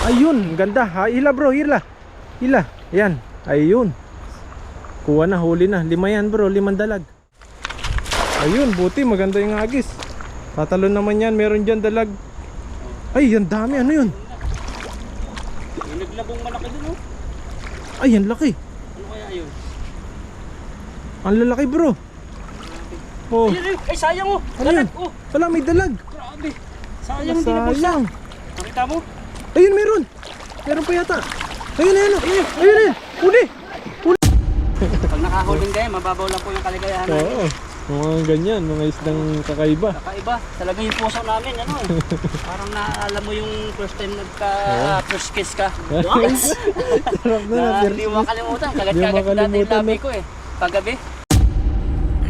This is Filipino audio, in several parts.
Ayun, ganda. Ha, hila bro, hila. Hila. Yan. Ayun. Kuha na, huli na. 5 yan bro, 5 dalag. Ayun, buti maganda yung agis. Tatalon naman yan, meron dyan dalag. Ay, yan dami. Ano yun? Yung naglabong malaki dun, oh. Ay, yan laki. Ano kaya yun? Ang lalaki bro. Oh. Ayun, ay sayang, oh. Ano yun? Oh, Wala, may dalag. grabe. Sayang, hindi na bulsa. Sayang. Nakita mo? Ayun, meron. Meron pa yata. Ayun, ayun. Ayun, ayun. Huli. Pag nakahuling kayo, mababaw lang po yung kaligayahan namin. Oo. Mga ganyan, mga isdang kakaiba. Kakaiba. Talaga yung puso namin, ano eh. Parang naaalam mo yung first time first kiss ka. Sarap na. Hindi mo makalimutan. Hindi mo Kagat-kagat dati yung makalimutan, labi no? ko eh. Paggabi.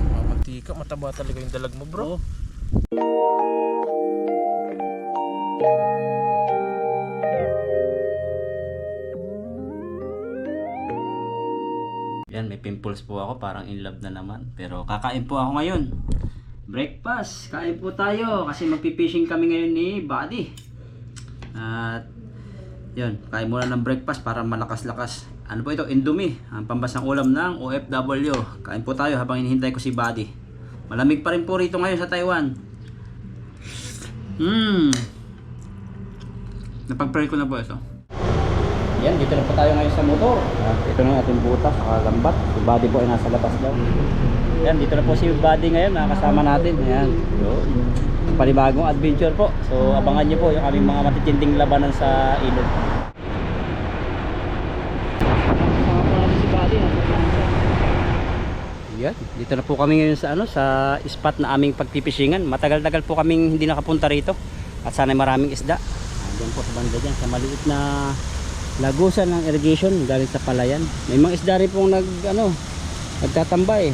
Mamantika, mataba talaga yung dalag mo bro. Yan, may pimples po ako, parang in love na naman. Pero kakain po ako ngayon. Breakfast, kain po tayo kasi magpipishing kami ngayon ni Buddy. At yun, kain muna ng breakfast para malakas-lakas. Ano po ito? Indomie, ang pambasang ulam ng OFW. Kain po tayo habang hinihintay ko si Buddy. Malamig pa rin po rito ngayon sa Taiwan. Napag-pray ko na po ito. Yan, dito na po tayo ngayon sa motor. Ito na ating butas, lambat. Si Buddy po ay nasa labas daw. Yan, dito na po si Buddy ngayon, nakasama natin. Yan, yun. Panibagong adventure po. So, abangan nyo po yung aming mga matitinding labanan sa ilog. Kasama po natin si Buddy. Yan, dito na po kami ngayon sa, sa spot na aming pagpipishingan. Matagal-tagal po kaming hindi nakapunta rito. At sana maraming isda. Diyan po sa banda dyan, sa maliit na lagusan ng irrigation galing sa palayan. May mga isda rin pong nagtatambay.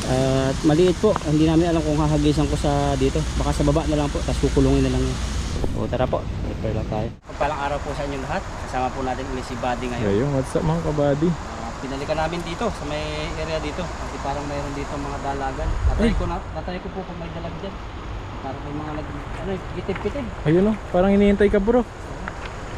At maliit po, hindi namin alam kung hahagisan ko sa dito. Baka sa baba na lang po, tapos kukulungin na lang yan. O tara po, prepare lang tayo. Pagpalang araw po sa inyong lahat. Kasama po natin ulit si Buddy ngayon. Ayun, what's up mga kabady? Pinalikan namin dito sa may area dito kasi parang mayroon dito mga dalagan. Natay ko po kung may dalag dyan. Parang may mga kitib-kitib. Ayun oh, parang hinihintay ka bro.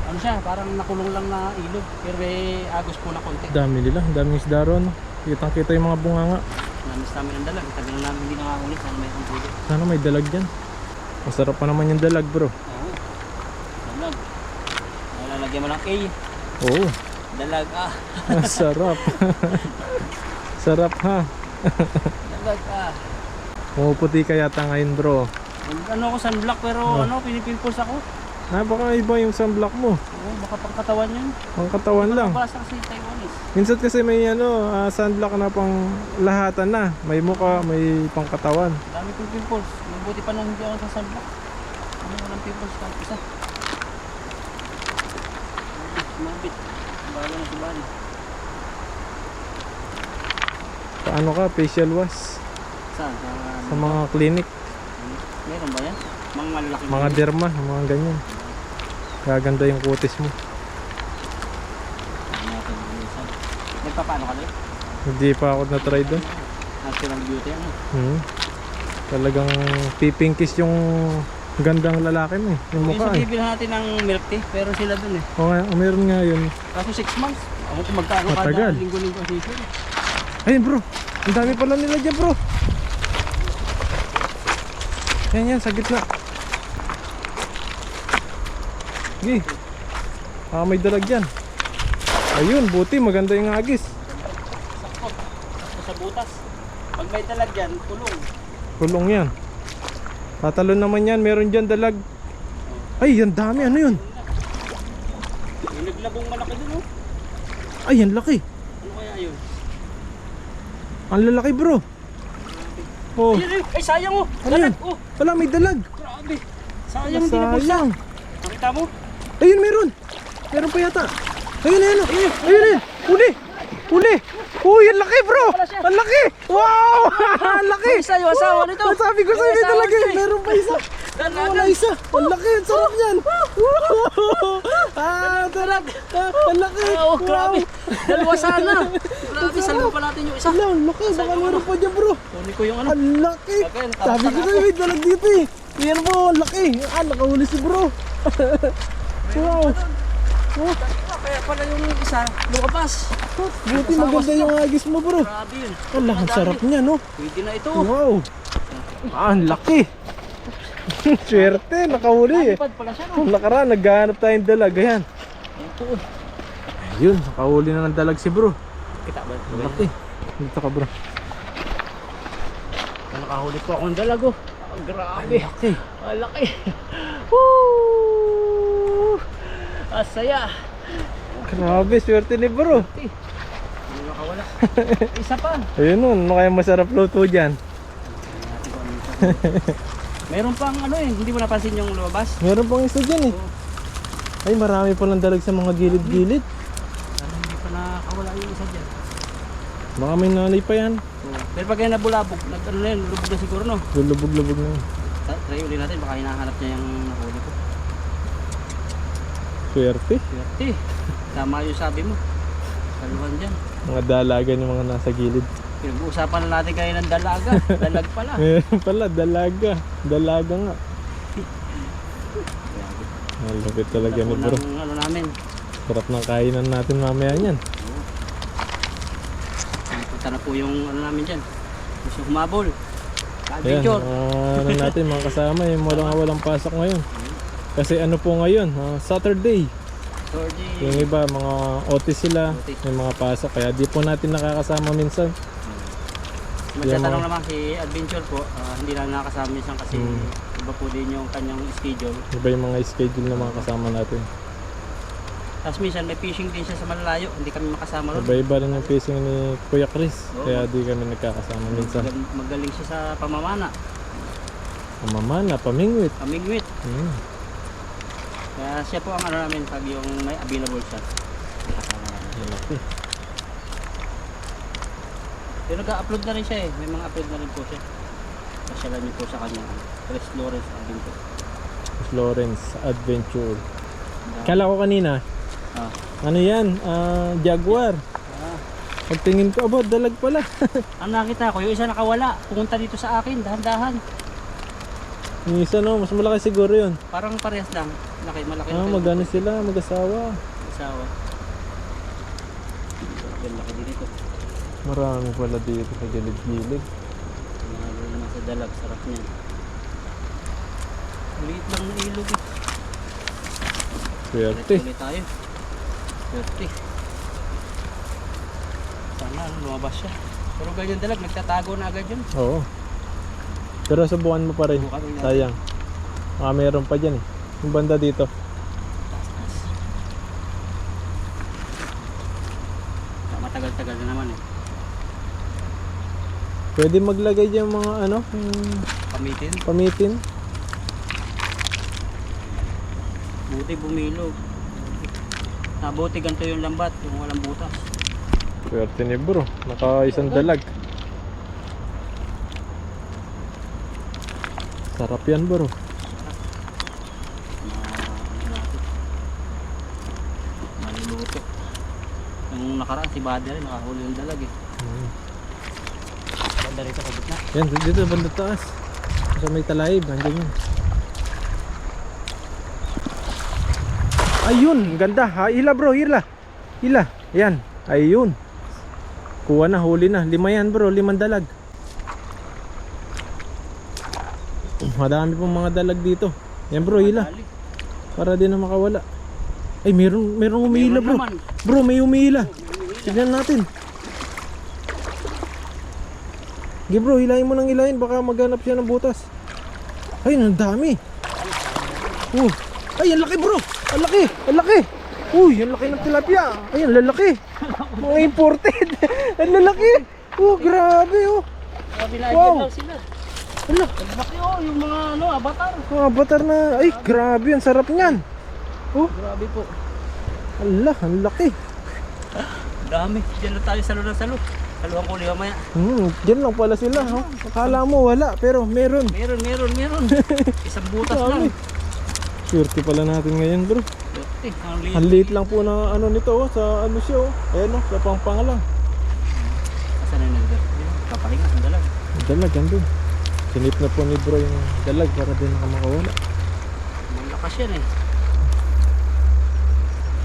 Ano siya, parang nakulong lang na ilog pero may agos po na konti. Dami nila, daming isda ron. Kitang kita yung mga bunganga. Namis namin ang dalag, tagal na namin hindi nakakulit, sana may pangkulit. Sana may dalag dyan. Masarap pa naman yung dalag bro. Oo, dalag. Lalagyan mo ng A, Oo. dalag ah. Sarap. Sarap ha. Dalag ah. Pumuputi ka yata ngayon bro. Ano ako sunblock pero pinipimples ako. Baka iba yung sunblock mo. Oo, baka pangkatawan yun. Ang katawan lang. Basta kasi Taiwanese. Minsan kasi may sunblock na pang lahatan na. May muka, may pangkatawan. Dami kong pimples. Mabuti pa nung hindi ako sa sunblock. Ano ko ng pimples kahit isa. Mabit. Bago na si Buddy. Paano ka? Facial wash? Saan? Sa mga clinic. Meron ba yan? Mga malalaki. Mga derma, mga ganyan. Gaganda yung kutis mo. Nagpapaano ka doon? Hindi pa ako na-try doon. Natural beauty ano? Talagang pipingkis yung gandang lalaki mo eh. Yung mukha Minsan eh. bibili natin ng milk tea pero sila doon eh. O nga, meron nga yun. Kaso 6 months. Ako kung magkano Matagal. kada linggo-linggo season. Ayun bro, ang dami pala nila dyan bro. Yan, sa gitna. Sige. May dalag dyan. Ayun, buti maganda yung agis. Sakto. Sakto sa butas. Pag may dalag dyan, tulong. Kulong yan. Tatalon naman yan, meron dyan dalag. Ay, yan dami, ano yun? Yung naglabong malaki dun oh. Ay, yan laki. Ano kaya yun? Ang lalaki bro. Oh, Ayun, ay sayang oh. ano Dalag yun? oh. Wala, may dalag. Grabe. Sayang hindi na bulsa. Sayang. Nakita mo? Ayun, meron. Meron pa yata. Ayun, ayun, ayun, ayun. Huli. Huli. Oh, yan laki bro. Ang laki. Wow. Ang laki. Isa yung asawa nito. Sabi ko sa'yo, may talaga. Meron pa isa. Wala isa. Ang laki. Ang sarap yan. Sarap. Ang laki. Oo, grabe. Dalawa sana. Grabe, salvo pa natin yung isa. Wala, ang laki. Baka meron pa dyan bro. Kunin ko yung ano. Ang laki. Sabi ko sa'yo, may dalag dito eh. Yan po, ang laki. Nakahuli si bro. Wow! Oh, Kaya pala yung isa, lumabas. buti maganda yung agis mo bro. Grabe yun. Wala, ang sarap niya no. Pwede na ito. Wow! Ah, ang laki! Swerte, nakahuli eh. Lipad pala siya no. Kung nakaraan, naghahanap tayong dalag. Ayan. Ito. Ayun, nakahuli na ng dalag si bro. Kita ba? Ang laki. Dito ka bro. Nakahuli po akong dalago. Grabe. Ang laki. Ang laki. Woo! Asaya. Grabe, swerte ni bro. Hindi makawala. Isa pa. Ayun nun, ano kaya masarap luto dyan? Meron pang ano eh, hindi mo napansin yung lumabas? Meron pang isa dyan eh. Ay, marami palang dalag sa mga gilid-gilid. Ano, hindi pa nakawala yung isa dyan. Baka may nanay pa yan. Pero pag yan nabulabog, ano na yun, lubog na siguro no? Lulubog-lubog na yun. Try ulit natin, baka hinahanap niya yung nahuli ko. Swerte. Swerte. Tama yung sabi mo. Kaluhan dyan. Mga dalagan yung mga nasa gilid. Pinag-uusapan na natin kayo ng dalaga. Dalag pala. Meron pala, dalaga. Dalaga nga. Malapit talaga ni bro. Unang ano namin. Sarap ng kainan natin mamaya niyan. Punta na po yung ano namin dyan. Gusto humabol. Ayan, Adventure. ano natin mga kasama, yung walang pasok ngayon. Kasi ano po ngayon, Saturday. Sorry. Yung iba, mga OT sila, OT. may mga pasok. Kaya di po natin nakakasama minsan. Magtatanong naman si Adventure po, hindi na nakasama minsan kasi Hmm. iba po din yung kanyang schedule. Iba yung mga schedule ng mga kasama natin. Tapos minsan may fishing din siya sa malalayo, hindi kami makasama ron. Iba-iba rin yung pacing ni Kuya Chris. Oo. Kaya di kami nagkakasama minsan. Magaling siya sa pamamana, Pamamana, pamingwit. pamingwit. Hmm. Kaya siya po ang ano namin pag yung may available siya. Kasama namin. Malaki. Pero nag-upload na rin siya eh. May mga upload na rin po siya. Pasyalan niyo po sa kanya. Chris Lawrence Adventure. Florence Adventure. Kala ko kanina, Ah. ano yan? Jaguar. Ah. Pagtingin ko, abo, dalag pala. Ang nakita ko, yung isa nakawala. Pumunta dito sa akin, dahan-dahan. Yung isa no, mas malaki siguro yun. Parang parehas lang. Malaki. Magano sila, mag-asawa. Asawa. Laki din ito. Marami pala dito sa gilid-gilid. Mga naman sa dalag, sarap niyan. Maliit lang na ilog eh. Swerte. Ulit tayo. Swerte. Sana lumabas siya. Pero ganyan dalag, nagtatago na agad yun. Oo. Pero subukan mo pa rin. Subukan rin natin. Sayang. Meron pa dyan eh. Yung banda dito. Matagal-tagal na naman eh. Pwede maglagay dyan mga ano, Pamitin. pamitin. Buti bumilog. Buti ganito yung lambat, yung walang butas. Swerte ni bro. Naka-isang dalag. Sarap yan bro. Maluluto. Yung nakaraan si Bada rin nakahuli yung dalag eh. Banda rito sa gitna. Yan, dito banda taas. Sa may talayib, nandiyan yun. Ayun, ganda. Ha, hila bro, hila. Hila. Yan, ayun. Kuha na, huli na. 5 yan bro, 5 dalag. Madami pong mga dalag dito. Yan bro, hila. Dali. Para din na makawala. Ay, merong umihila bro. naman. Bro, may umihila. Tignan natin. Sige bro, hilahin mo nang hilahin. Baka maghanap siya ng butas. Ay, ang dami. Ay, ang laki bro. Ang laki. Ang laki. Uy, ang laki ng tilapia. Ay, ang lalaki. Mga imported. Ang lalaki. Grabe oh. Grabe na Wow. lang sila. Ala, Ang laki oh, yung mga ano, avatar. mga avatar na. Ay, grabe. Ang sarap niyan. Grabe po. Ala, ang laki. Dami. Diyan na tayo salo na salo. Saluhan ko ulit mamaya. Diyan lang pala sila. Oh. Akala mo wala, pero meron. Meron. Isang butas Dami. lang. Swerte pala natin ngayon bro. Swerte. Ang liit. Ang liit lang po na ano nito oh, sa ano siya oh. Ayan oh, sa pangpang lang. Asan na nagdag? Kapahinga ang dalag. Dalag andun. Sinip na po ni bro yung dalag para din nakamakawala. Malakas yan eh.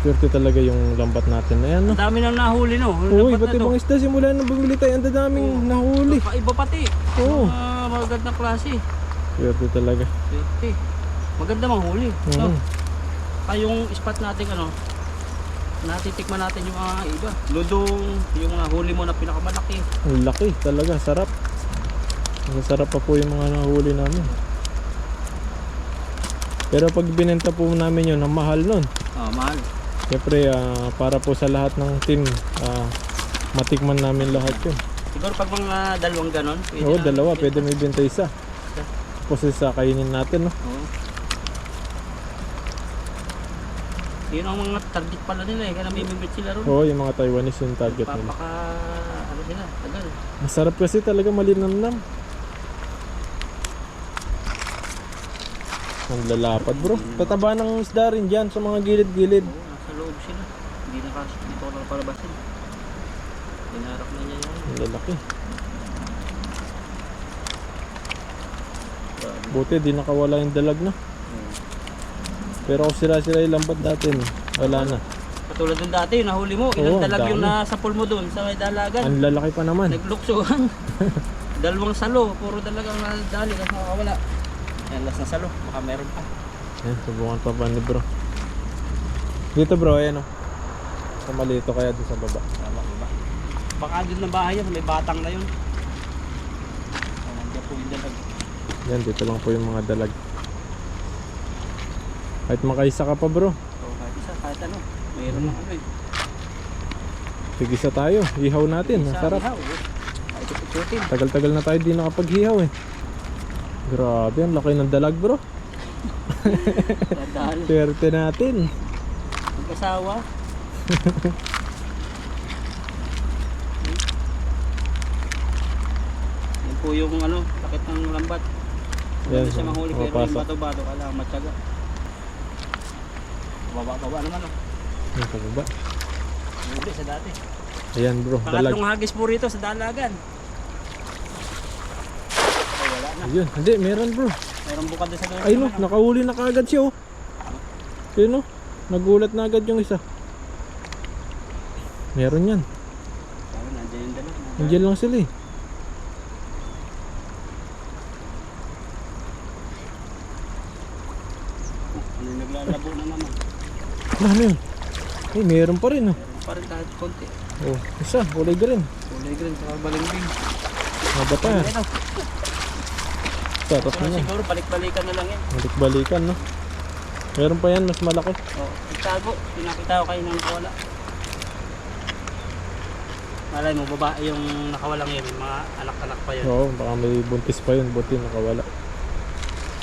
Swerte talaga yung lambat natin na yan, no? Ang dami nang nahuli, no? Uy, Dapat ba't ibang isda simula nang bumili tayo, ang daming nahuli. Iba pati. Oo. Magandang klase. Swerte talaga. Swerte. Maganda manghuli. No? Mm. Yung spot natin, natitikman natin yung mga iba. Ludong, yung huli mo na pinakamalaki. Ang laki talaga, sarap. Masarap pa po yung mga nahuli namin. Pero pag binenta po namin yun, ang mahal nun. Mahal. Siyempre, para po sa lahat ng team, matikman namin lahat yun. Siguro pag mga dalawang ganon. Oo, dalawa, pwede may benta isa. Tapos isa, kainin natin, no? Oo. Yun ang mga target pala nila eh, kaya namimimit sila ron. Oo, yung mga Taiwanese yung target nila. Papaka, sila, tagal. Masarap kasi talaga, malinamnam. Ang lalapad, bro. Tataba ng isda rin dyan sa mga gilid-gilid. Oo, nasa loob sila. Dito ko lang palabasin. Hinarap na niya yan. Ang lalaki. Buti, di nakawala yung dalag na. Pero kung sila yung lambat dati, wala na. Katulad dun dati, yung nahuli mo, ilang Oo, dalag yung dami. nasa pool mo dun sa may dalagan. Ang lalaki pa naman. Nagluksuhan. Dalawang salo, puro dalagang nadali kasi nakakawala. Yan, last na salo, baka meron pa. Yan, subukan pa ba ni bro. Dito bro, ayan o. Sa malito kaya doon sa baba. Tama ko ba? Baka dun na bahay yan, may batang na yun. Nandiyan po yung dalag. Yan, dito lang po yung mga dalag. Kahit makaisa ka pa bro. Oo, kahit isa, kahit ano. Mayroon ng ano eh. Tigisa tayo, ihaw natin, ang sarap. Kahit ikutin. Tagal-tagal na tayo di nakapag-ihaw eh. Grabe, ang laki ng dalag bro. Dadal. Swerte natin. Mag-asawa. Yan po yung takit ng lambat. Yan, Hindi siya mahuli pero yung mapapasok. bato-bato kailangan matyaga. Baba naman Yan sa baba. Hindi sa dati. Ayan bro, dalag. Pangatlong hagis po rito sa dalagan. Ay, wala na. Ayun, hindi, meron bro. Mayroong bukad din sa doon. Ay no, nakahuli na kaagad siya oh. Yun oh, nagulat na agad yung isa. Meron yan. Nandiyan yung dalag. Nandiyan lang sila eh. Naglalabo na naman. Ano yun? Eh, meron pa rin oh. Meron pa rin kahit konti. Oh, isa, kulay green. Kulay green sa balingbing. Mabata. Ito. Sarap So, na yan. siguro balik-balikan na lang yan. Balik-balikan no. Meron pa yan, mas malaki. Itago. Pinakita ko kayo nang nakawala. Malay mo, babae yung nakawalang yun. May mga anak-anak pa yun. Oo, baka may buntis pa yun, buti nakawala.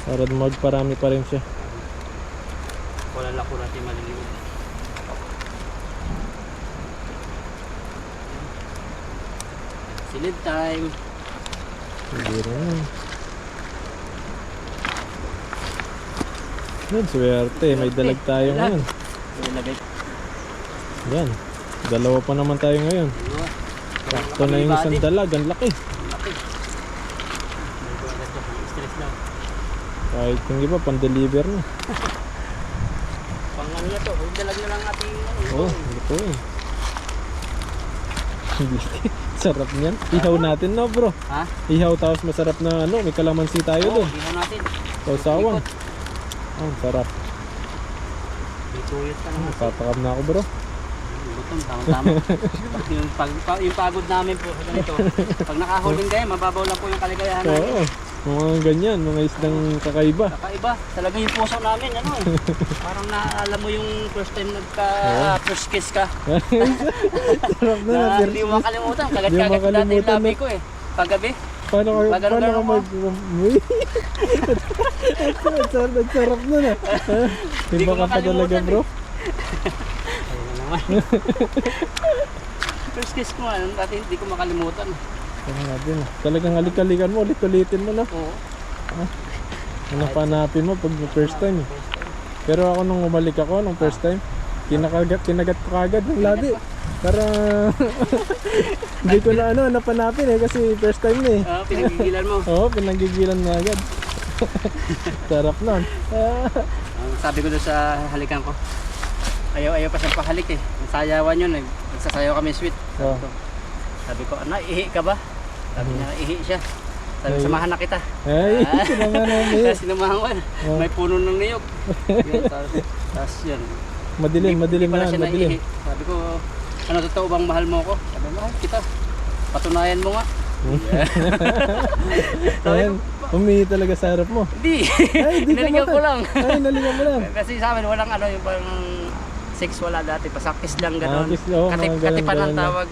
Para magparami pa rin siya. Wala lang ko natin maliliit. Silid time. Hindi rin. Yan, swerte. May dalag tayo ngayon. Ilagay. Yan. Dalawa pa naman tayo ngayon. Sakto na yung isang dalag. Ang laki. Laki. Stress lang. Kahit yung iba, pan-deliver na. Pang ano na to. Dalag na lang ating Oo, ito eh. Sarap niyan. Ihaw natin no bro. Ha? Ihaw tapos masarap na may kalamansi tayo Oo, doon. ihaw natin. Sausawan. Oh, sarap. Ituyot ka naman. Papakam na ako bro. Gutom, tama-tama. yung pagod namin po sa ganito. Pag nakahuling kayo, mababaw lang po yung kaligayahan namin. Oo. Mga ganyan, mga isdang kakaiba. Kakaiba. Talaga yung puso namin, parang naalala mo yung first time first kiss ka. Sarap na. Na hindi mo makalimutan. Kagat-kagat Hindi mo dati yung makalimutan, labi ko eh. Paggabi. Paano ka Magano-gano mo? Nagsarap na na. Hindi ko Iba ka pa talaga makalimutan bro. Ayun na naman. First kiss ko dati hindi ko makalimutan. Talagang halik-halikan mo, ulit-ulitin mo na. Oo. Hanap-hanapin mo pag first time. Pero ako nung umalik ako, nung first time, kinagat ko kagad ng labi. Para hindi ko na napanapin kasi first time na eh. Pinagigilan mo. Oo, pinagigilan na agad. Sarap nun. Sabi ko doon sa halikan ko, Ayaw pa siyang pahalik eh. Nasayawan yun eh. Nagsasayaw kami sweet. Oh. Sabi ko, anak, ihi ka ba? Sabi niya, ihi siya. Sabi, Ay. samahan na kita. Ay, sinama namin. Tapos sinamahan ko, Oh. may puno ng niyog. Yun, tapos yun. Madilim, madilim Hindi pala na, siya madilim. naihi. Sabi ko, ano totoo bang mahal mo ko? Sabi, mahal kita. Patunayan mo nga. Sabi Ayan, ko, umihi talaga sa harap mo. Hindi. Ay, di ka Naligaw ko mata. lang. Ay, naligaw mo lang. Kasi sa amin, walang ano, yung parang sex wala dati. Pasakis lang gano'n. Kiss, oh, mga ganun, Katipan ang ganun lang. tawag.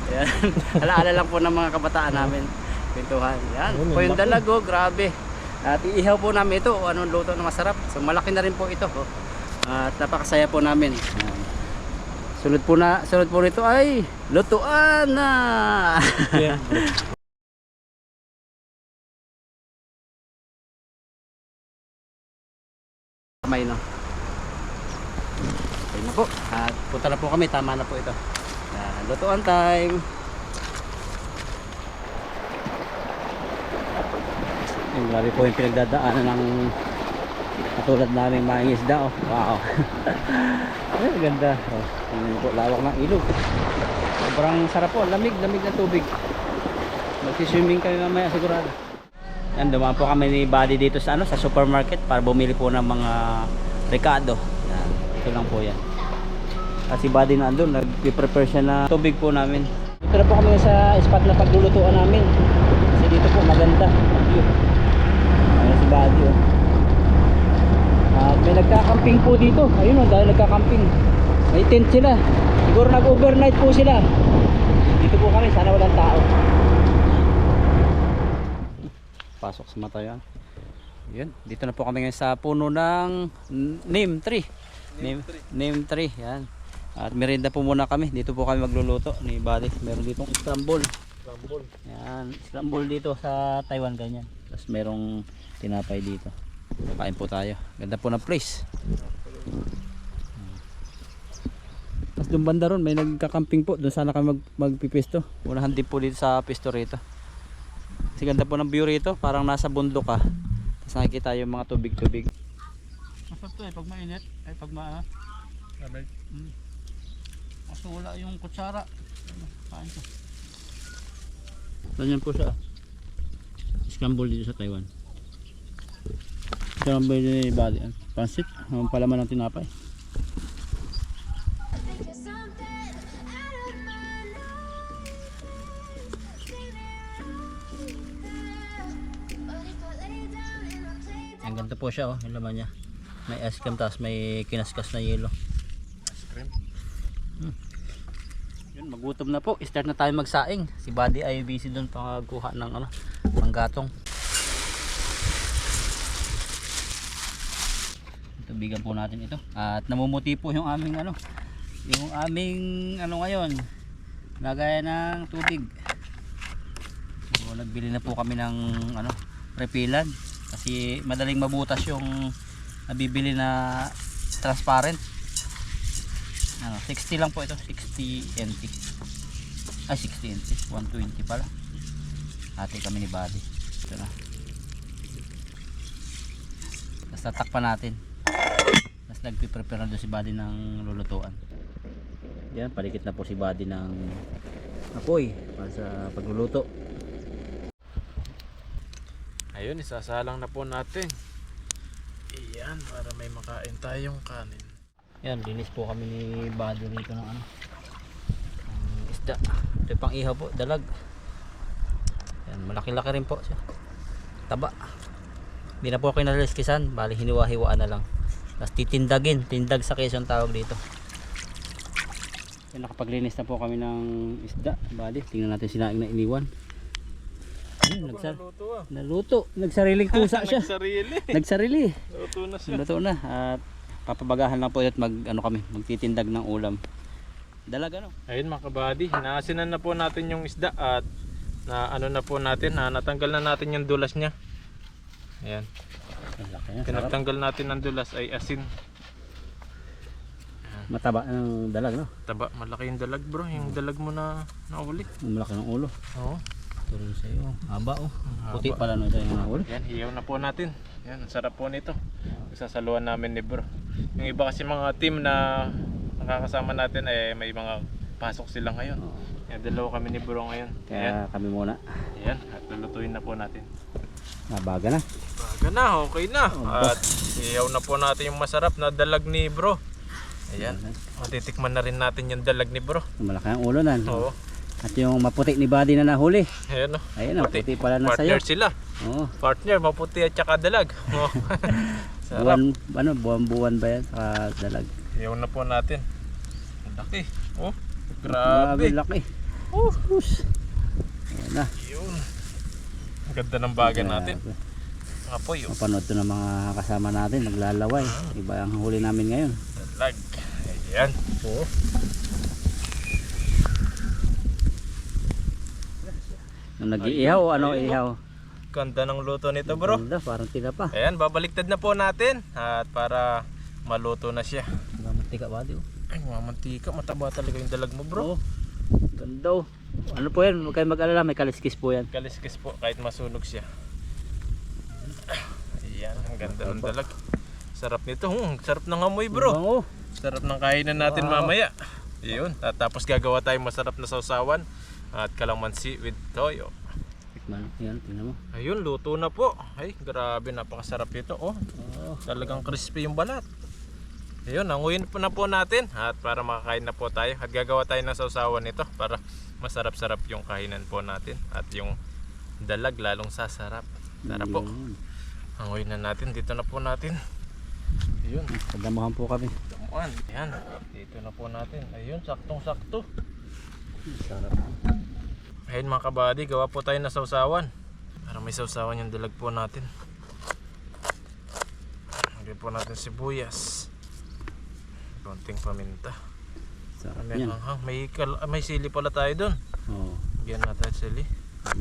Yan. Alaala lang po ng mga kabataan namin. Pintuhan. Yan. Ayun, Po yung laki. dalago, grabe. At iihaw po namin ito. Anong luto na masarap. So malaki na rin po ito. At napakasaya po namin. Yan. Sunod po nito ay lutuan na. Yeah. Kamay no. Okay na po. At punta na po kami. Tama na po ito. Yan. Lutuan time. Yung grabe po yung pinagdadaanan ng katulad naming mga isda. Oh. Wow. Ay, ganda. Oh, tingnan po, lawak ng ilog. Sobrang sarap po. Lamig na tubig. Magsiswimming kami mamaya sigurado. Yan, dumaan po kami ni Buddy dito sa sa supermarket para bumili po ng mga rekado. Yan, ito lang po yan. Kasi Buddy na andun, nag-prepare siya na tubig po namin. Dito na po kami sa spot na paglulutuan namin. Kasi dito po maganda ang view. Ayan si Buddy oh. At may nagkakamping po dito. Ayun oh, dahil nagkakamping. May tent sila. Siguro nag-overnight po sila. Dito po kami, sana walang tao. Pasok sa mata yan. Yun, dito na po kami ngayon sa puno ng neem tree. Neem tree, yan. At merienda po muna kami. Dito po kami magluluto ni Buddy. Meron ditong scramble. Yan, scramble dito sa Taiwan ganyan. Tapos merong tinapay dito. Kain po tayo. Ganda po ng place. Tapos doon banda ron, may nagkakamping po. Doon sana kami magpipisto. Unahan din po dito sa pisto rito. Kasi ganda po ng view rito. Parang nasa bundok ka. Tapos nakikita yung mga tubig-tubig. Masarap to eh, pag mainit. Ay pag malamig. Kaso wala yung kutsara. Kain to. Ganyan po siya. Scramble dito sa Taiwan. Scramble ni Buddy. Pansit. Ang palaman ng tinapay. Ang ganda po siya oh, yung laman niya. May ice cream tapos may kinaskas na yelo. Ice cream. Yun, magutom na po. Start na tayo magsaing. Si Buddy ay busy doon pangkuha ng panggatong. Tubigan po natin ito. At namumuti po yung aming ngayon. Lagaya ng tubig. So, nagbili na po kami ng refilan kasi madaling mabutas yung nabibili na transparent. 60 lang po ito, 60 NT. Ay 60 NT, 120 pala. Ate kami ni Buddy. Ito na. Tapos tatakpan natin. Tapos nagpiprepare na doon si Buddy ng lulutuan. Yan, palikit na po si Buddy ng apoy para sa pagluluto. Ayun, isasalang na po natin. Iyan, para may makain tayong kanin. Yan, linis po kami ni Buddy rito ng isda. Ito yung pang ihaw po, dalag. Yan, malaki-laki rin po siya. Taba. Hindi na po ako kinaliskisan, bali hiniwa-hiwaan na lang. Tapos titindagin, tindag sa Quezon tawag dito. Yan, nakapaglinis na po kami ng isda. Bali, tingnan natin sinaing na iniwan. Ayun, naluto. Nagsariling kusa siya. Nagsarili. Luto na siya. Luto na. At papabagahan lang po ulit magtitindag ng ulam. Dalaga no? Ayun mga kabady, naasinan na po natin yung isda at natanggal na natin yung dulas niya. Ayan. Pinagtanggal natin ng dulas ay asin. Mataba ng dalag no? Taba, malaki yung dalag bro, yung dalag mo na nauli. Malaki ng ulo. Oo. Tulong sa iyo. Haba oh. Haba. Puti pala no ito yung ulo. Yan, hiyaw na po natin. Yan, ang sarap po nito. Sasaluhan namin ni bro. Yung iba kasi mga team na nakakasama natin may mga pasok sila ngayon. Yan, dalawa kami ni bro ngayon. Kaya kami muna. Ayan, at lulutuin na po natin. Nabaga na. Baga na, okay na. At ihaw na po natin yung masarap na dalag ni bro. Ayan, matitikman na rin natin yung dalag ni bro. Malaki ang ulo na. Oo. At yung maputi ni Buddy na nahuli. Ayan o. Ayun, puti pala na sa'yo. Partner sila. Oo. Partner, maputi at saka dalag. Oh. Sarap. Buwan ba yan sa dalag? Ihaw na po natin. Ang laki. Oh, grabe. Laki. Hus. Ayan na. Yun. Ang ganda ng baga natin. Apoy. Mapanood to ng mga kasama natin, naglalaway. Iba ang huli namin ngayon. Dalag. Ayan. Oh. Nung nag-iihaw, ano ihaw? Ganda ng luto nito bro. Ganda, parang tinapa. Ayan, babaliktad na po natin. At para maluto na siya. Mamantika ba, di? Ay, mamantika. Mataba talaga yung dalag mo bro. Oo. Ganda. Ano po yan? Huwag kayong mag-alala, may kaliskis po yan. Kaliskis po kahit masunog siya. Ayan, ang ganda ng dalag. Sarap nito. Sarap ng amoy bro. Oo. Sarap ng kainan natin mamaya. Yun. Tapos gagawa tayong masarap na sausawan. At kalamansi with toyo. Tikman, yan, tingnan mo. Ayun, luto na po. Ay, grabe, napakasarap nito. Oh, talagang crispy yung balat. Ayun, nanguyin po na po natin. At para makakain na po tayo. At gagawa tayo ng sausawan nito para masarap-sarap yung kainan po natin. At yung dalag lalong sasarap. Tara po. Nanguyin na natin. Dito na po natin. Ayun. Pagdamuhan po kami. Damuhan. Ayan. Dito na po natin. Ayun, saktong-sakto. Sarap. Ayun mga kabady, gawa po tayo ng sausawan. Para may sausawan yung dalag po natin. Lagyan po natin sibuyas. Konting paminta. Sarap May yan. hanghang. May sili pala tayo doon. Oo. Lagyan natin sili.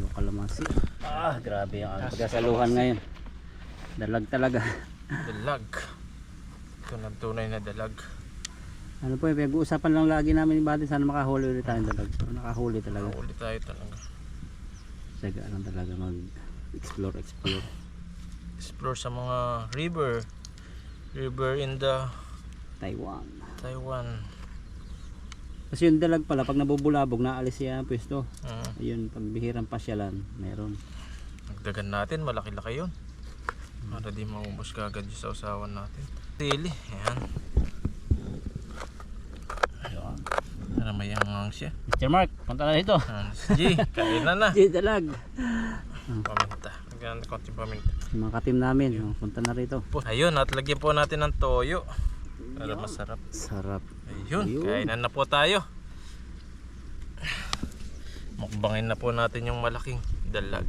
Yung kalamansi. Grabe yung pagkasaluhan ngayon. Dalag talaga. Dalag. Ito na tunay na dalag. Ano po, pag-uusapan lang lagi namin ni Buddy, sana makahuli ulit tayong dalag. So, nakahuli talaga. Ulit tayo talaga. Saga lang talaga mag-explore. Explore sa mga river. River in the Taiwan. Kasi yung dalag pala, pag nabubulabog, naalis siya ang pwesto. Mm. Ayun, pag bihirang pasyalan, meron. Nagdagan natin, malaki-laki yun. Para di maubos kagad yung sausawan natin. Sili, ayan. Para may hanghang siya. Mr. Mark, punta na dito. G, kain na. Di dalag. Paminta. Lagyan natin konting paminta. Yung mga katim namin, punta na rito. Ayun, at lagyan po natin ng toyo. Para masarap. Sarap. Ayun, kainan na po tayo. Mukbangin na po natin yung malaking dalag.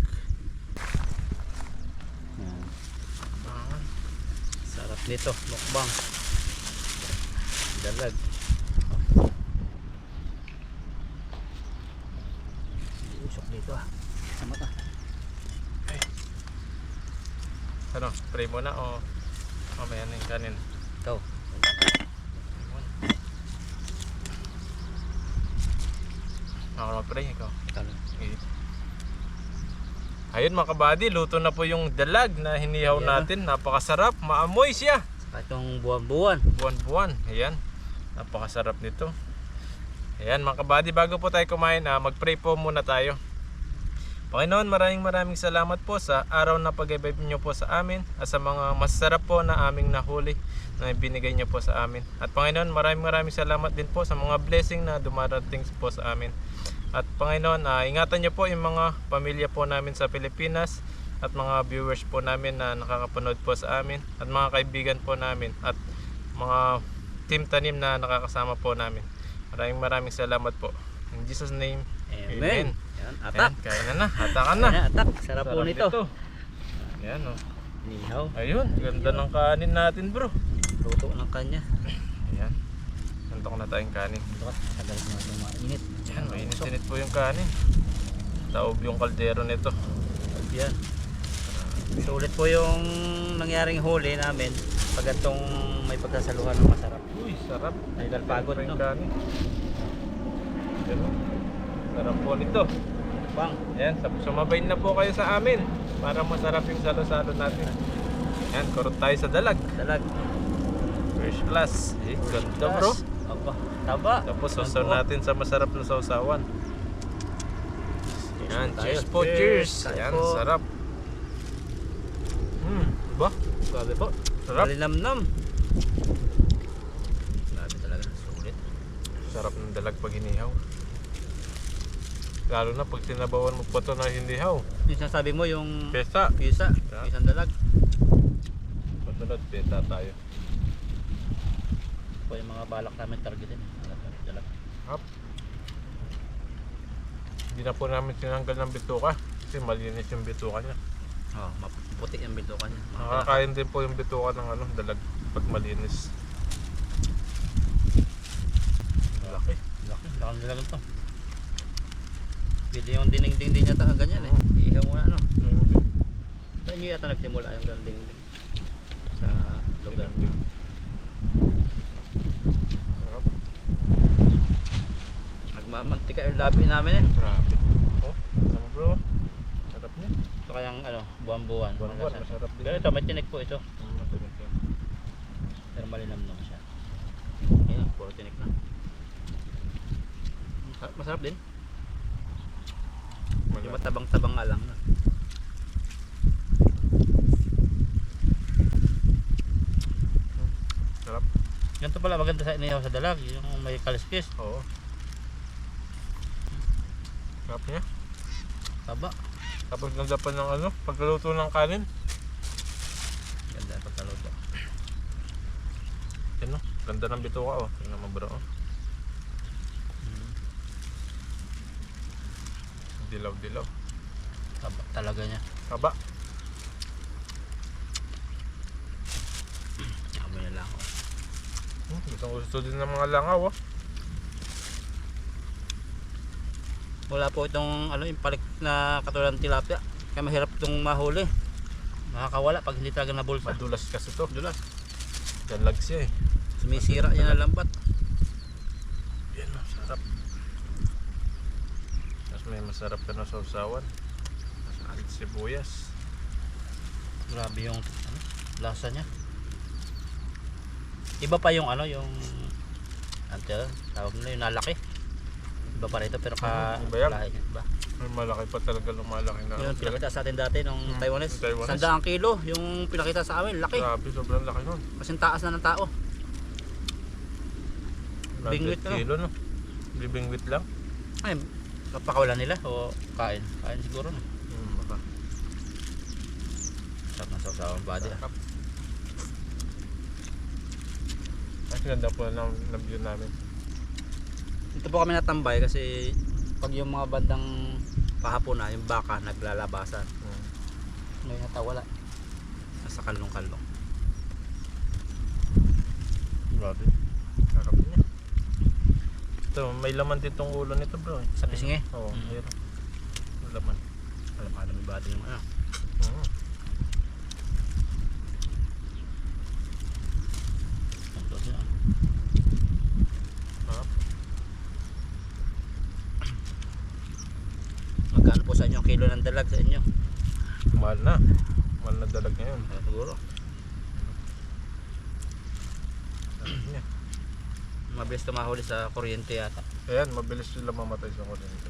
Yan. Sarap nito, mukbang. Dalag. Usok dito sa mata. Ano, spray mo na o mamaya na yung kanin? Ito. Ako mag-pray, ikaw. Kalo. Ayun mga kabady, luto na po yung dalag na hinihaw natin. Napakasarap, maamoy siya. Saka itong buwan-buwan. Buwan-buwan, ayan. Napakasarap nito. Ayan mga kabady, bago po tayo kumain, mag-pray po muna tayo. Panginoon, maraming salamat po sa araw na pag-ibig niyo po sa amin at sa mga masarap po na aming nahuli na binigay niyo po sa amin. At Panginoon, maraming salamat din po sa mga blessing na dumarating po sa amin. At Panginoon, ingatan niyo po yung mga pamilya po namin sa Pilipinas at mga viewers po namin na nakakapanood po sa amin at mga kaibigan po namin at mga team tanim na nakakasama po namin. Maraming salamat po. In Jesus' name, Amen. Yan, atak. Ayan, kain na. Atakan na. Ayan, atak. Sarap po nito. Ayan o. Nihaw. Ayun, ganda ng kanin natin bro. Luto ng kanya. Ayan. Ganda ko na tayong kanin. Tagal na ito mainit. Ayan, mainit-init po yung kanin. Taob yung kaldero nito. Yan. Sulit po yung nangyaring huli namin. Pag itong may pagkasaluhan ng masarap. Uy, sarap. Tagal pagod, yung no? kanin. Ayan, sarap po nito. Bang. Ayan, sumabay na po kayo sa amin para masarap yung salo-salo natin. Ayan, kurot tayo sa dalag. Dalag. First class. Eh, ganda bro. Aba, taba. Tapos Yan sasaw po. natin sa masarap na sausawan. Yan, po tayo. cheers po, cheers. Tayo Yan, po. sarap. Diba? Grabe po. Sarap. Malinamnam. Grabe talaga. Sulit. Sarap ng dalag pag inihaw. Lalo na pag sinabawan mo pa ito na hindihaw. Yung sinasabi mo yung Pesa. pisa. Yeah. Pisang dalag. Masunod, pesa tayo. Po yung mga balak namin targetin. Dalag. Hap. Hindi na po namin tinanggal ng bituka. Kasi malinis yung bituka niya. Oh, maputi yung bituka niya. Nakakain din po yung bituka ng dalag pag malinis. Laki. Laki. Laki dalag to. Pwede yung dinding-ding din yata ganyan eh. Ihaw muna ano. Saan nyo yata nagsimula yung dinding sa lugar? Sarap. Nagmamantika yung labi namin eh. Grabe. Oh, sama bro. Sarap niya. Ito kayang ano, buwan-buwan. Buwan-buwan, masarap din. Pero ito, may tinik po ito. Matagal yan. Pero malinamnam siya. Ayan, puro tinik na. Masarap din. Yung matabang-tabang nga lang. No? Sarap. Ganito pala maganda sa inihaw sa dalag. Yung may kaliskis. Oo. Sarap niya. Taba. Tapos ganda pa ng pagkaluto ng kanin. Ganda ang pagkaluto. Yan o, ganda ng bituka oh. Tingnan mo bro oh. Dilaw-dilaw. Taba talaga niya. Kaba. Amoy na lang. Gusto din ng mga langaw oh. Wala po itong yung palik na katulad ng tilapia. Kaya mahirap itong mahuli. Makakawala pag hindi talaga nabulsa. Madulas kasi to. Dulas. Dalag siya eh. Sumisira yan ang lambat. Yan oh, sarap. Tapos may masarap ka na sausawan. Masalit sibuyas. Grabe yung lasa niya. Iba pa yung yung tawag nila yung nalaki. Iba pa rito pero Iba yan. lahi niya. Iba. May malaki pa talaga lumalaki na. Yung pinakita sa atin dati nung Taiwanese. Taiwanese. 100 kilo yung pinakita sa amin. Laki. Grabe, sobrang laki nun. Kasing taas na ng tao. Bingwit 100 kilo no. Bibingwit lang. Ay, napakawalan nila o kain? Kain siguro no. Baka. Sarap ng sawsawang body. Sarap. Ang ganda po ng view namin. Dito po kami natambay kasi pag yung mga bandang pahapon na, yung baka naglalabasan. Ngayon nata wala. Nasa kalong-kalong. Grabe. Sarap niya. Ito, may laman din tong ulo nito bro. Sa pisngi? Oo, mayroon. May laman. Alam yung body ng Mm. Ito siya. Sarap. Magkano po sa inyo ang kilo ng dalag sa inyo? Mahal na. Mahal na dalag ngayon. Siguro. Sarap niya. Mabilis tumahuli sa kuryente yata. Ayan, mabilis sila mamatay sa kuryente.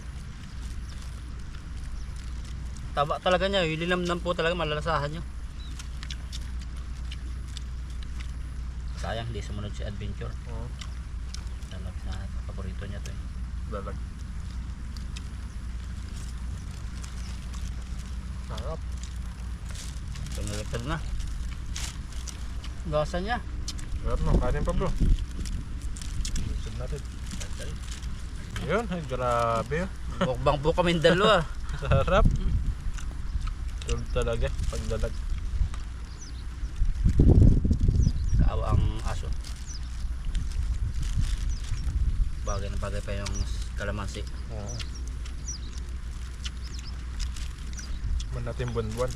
Taba talaga niya, yung linamnam po talaga malalasahan nyo. Sayang hindi sumunod si Adventure. Oo, Dalag na paborito niya to eh. dalag. Sarap. Pinaliktad na. Gasa niya. Sarap no, kanin pa bro. Lisod natin. Yun, ay grabe oh. Bukbang po kami dalawa. Sarap. Tulad talaga, pagdalag. Kaawa ang aso. Bagay na bagay pa yung kalamansi. Oo. Man natin buwan-buwan.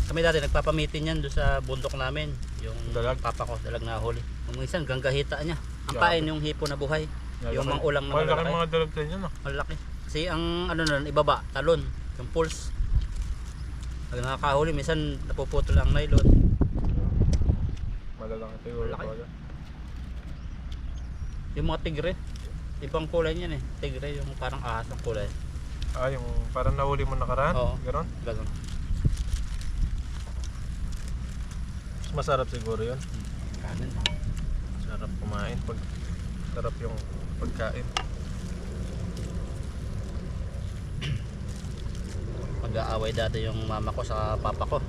Kami dati nagpapamitin yan doon sa bundok namin. Yung Dalag? papa ko dalag na huli. Kung minsan ganggahita niya. Ang Grabe. pain yung hipo na buhay. Yung mga ulang na malalaki. malalaki. Mga dalag sa inyo no? Malaki. Kasi ang nun, ibaba, talon, yung pulse. Pag nakakahuli, minsan napuputol ang nylon. Malalaki siguro Malaki. talaga. Yung mga tigre. Ibang kulay niyan eh. Tigre yung parang ahas ang kulay. Yung parang nahuli mo nakaraan? Oo. Ganon? Ganun. Mas masarap siguro yun. Kanin. Sarap kumain pag sarap yung pagkain. Mag-aaway dati yung mama ko sa papa ko.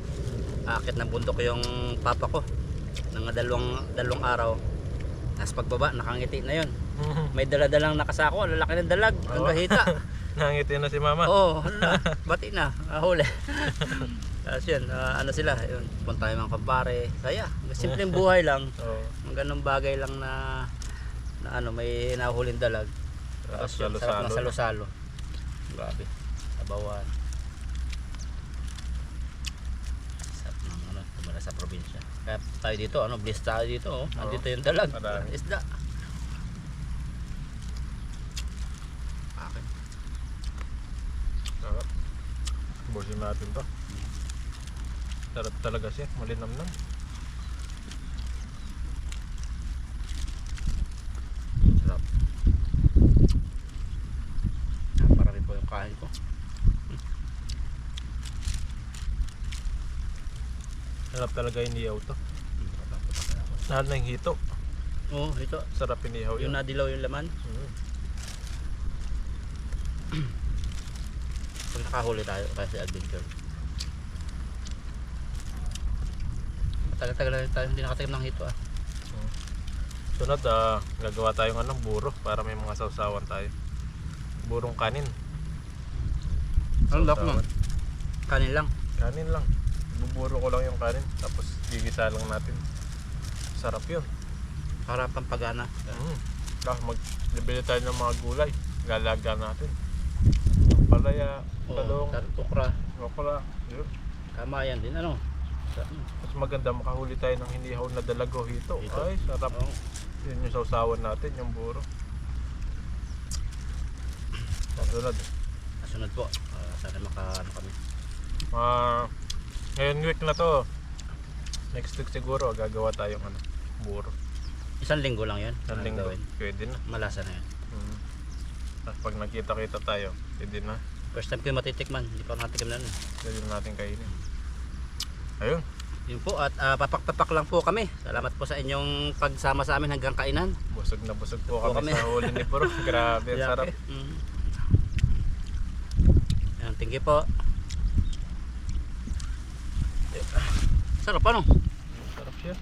Aakit ng bundok yung papa ko. Nang dalawang araw. Tapos pagbaba, nakangiti na yun. May daladalang nakasako, lalaki ng dalag, ang Oo. gahita. Nangiti na si mama. Oo, hala, bati na, huli. Tapos yun, ano sila, yun, punta yung mga kumpare. Saya, simpleng buhay lang. Oo. Ang ganong bagay lang na ano, may nahuling dalag. Tapos yun, sarap ng salo-salo. Grabe, sabawan. Sarap ng ano, tumala sa probinsya. Kaya tayo dito, ano, bliss tayo dito, oh. Nandito yung dalag, Marami. isda. Akin. Sarap. Busin natin to. Sarap talaga siya, malinamnam. Sarap. Parami po yung kain ko. Sarap talaga yung ihaw to. Lahat na yung hito. Oo, ito. Sarap inihaw Yung yun. nadilaw yung laman. Pag nakahuli tayo kasi adventure. Matagal-tagal na tayo hindi nakatikim ng hito ah. Sunod, gagawa tayong buro para may mga sausawan tayo. Burong kanin. Ang lock mo. Sausawan. Kanin lang. Kanin lang. Buburo ko lang yung kanin. Tapos gigisa lang natin. Sarap yun. Para pampagana. Tapos magbibili tayo ng mga gulay. Galaga natin. Palaya, talong, Tukra. okra. Yun. Tama yan din ano. Mas maganda makahuli tayo ng hinihaw na dalago hito. Hito. Ay, sarap. Oo. Yun yung sausawan natin, yung buro. Sunod. Sunod po. Sana makaano kami. Ngayon week na to. Next week siguro gagawa tayong buro. Isang linggo lang yan. Isang linggo. Gawin. Pwede na. Malasa na yan. Tapos pag nakita-kita tayo, pwede na. First time ko yung matitikman. Hindi pa natikim na nun. Pwede na natin kainin. Ayun. Yun po at papak-papak lang po kami. Salamat po sa inyong pagsama sa amin hanggang kainan. Busog na busog po Po kami kami. sa huli ni Bro. Grabe, ang sarap. Ayan, thank you po. Sarap ano? Sarap siya.